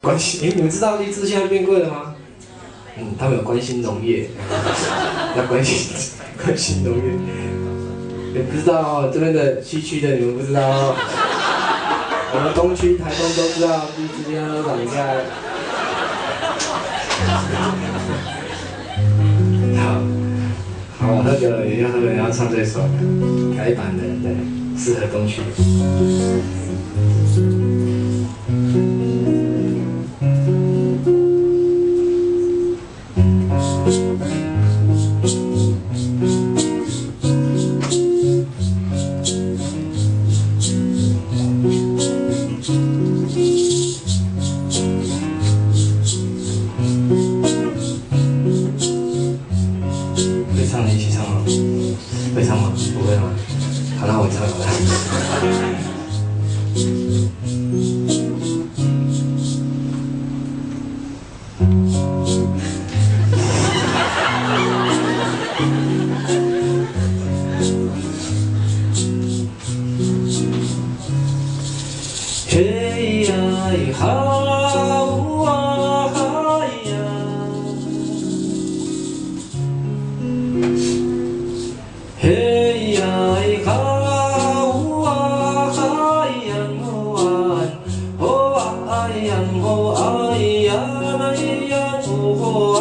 关心，你们知道荔枝现在变贵了吗？他们有关心农业，要关心农业。你不知道哦，这边的西区的你们不知道哦。我们东区、台东都知道荔枝现在都涨价了。好，喝酒了也要喝，也要唱这首改版的，对，适合东区。会唱的一起唱吗？会唱吗？不会吗？好，那我唱好了。嘿呀哈哇哈呀，嘿呀哈哇哈呀哦啊呀哦啊呀那呀哦啊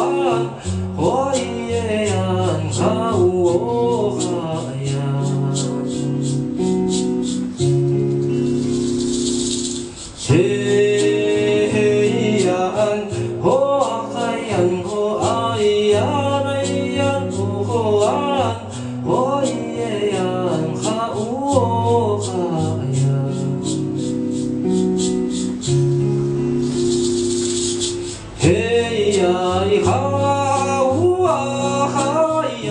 哦耶呀哈哦哈呀。嘿嘿呀安，吼啊嗨呀吼啊呀那呀吼啊，吼耶呀哈哦哈呀。嘿呀哈呜啊哈呀，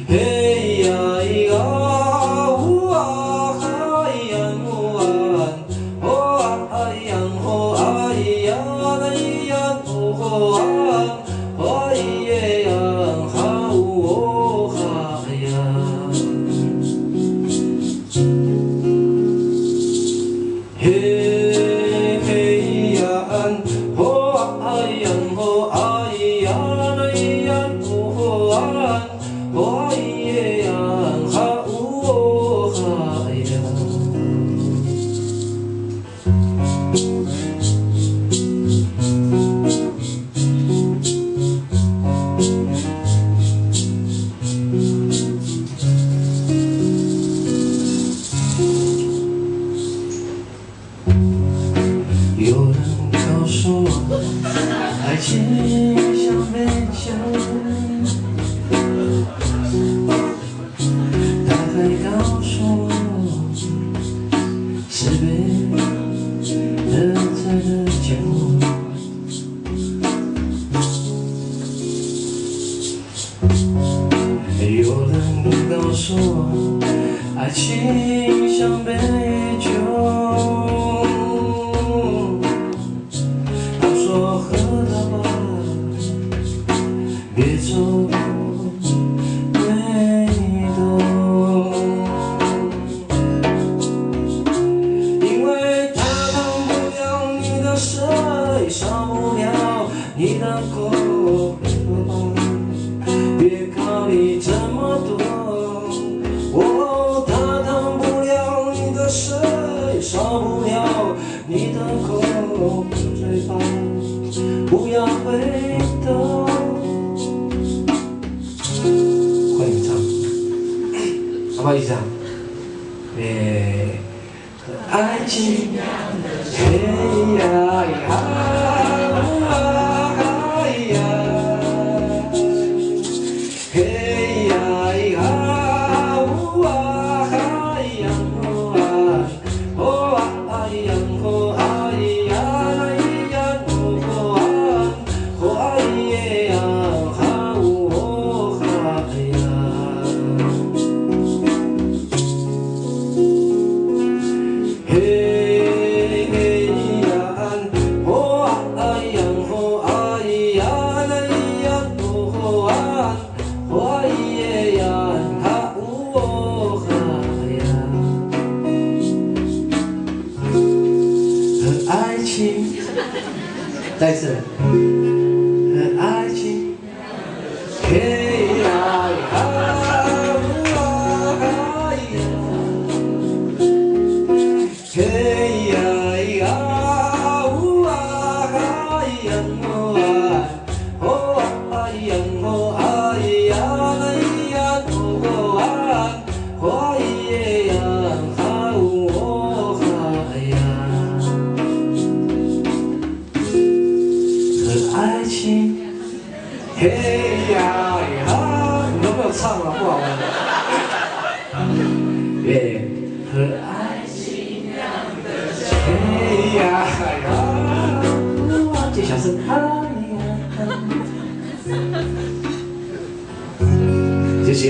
嘿呀啊呜啊哈呀。哦啊呀那呀哦啊哦耶呀哈哦哈呀，嘿嘿呀安哦啊呀哦啊呀那呀哦啊哦耶呀哈哦哈呀。有人告诉我，爱情像杯酒，他还告诉我，是杯喝醉的酒。有人告诉我，爱情像杯酒。喝到吧，别走没懂，因为它烫不了你的水，烧不了你的口，别考虑这么多。哦，它烫不了你的水，烧不了你的口，嘴巴。不要回头。换你唱，好不好意思啊？爱情，嘿呀哈呀，嘿呀哈哇哈呀哦啊呀哦啊呀那呀哦啊。哦耶呀哈哦哈呀，嘿嘿呀安哦爱情，再一次，和爱情，嘿呀呀，嘿呀呀，哦哎呀哦哎呀哦哎呀哎呀哦啊，哦耶呀哈哦哎呀，和爱情，嘿呀呀，你都没有唱啊，不好玩。耶，和爱情。嘿呀呀，最小声，哎呀，谢谢。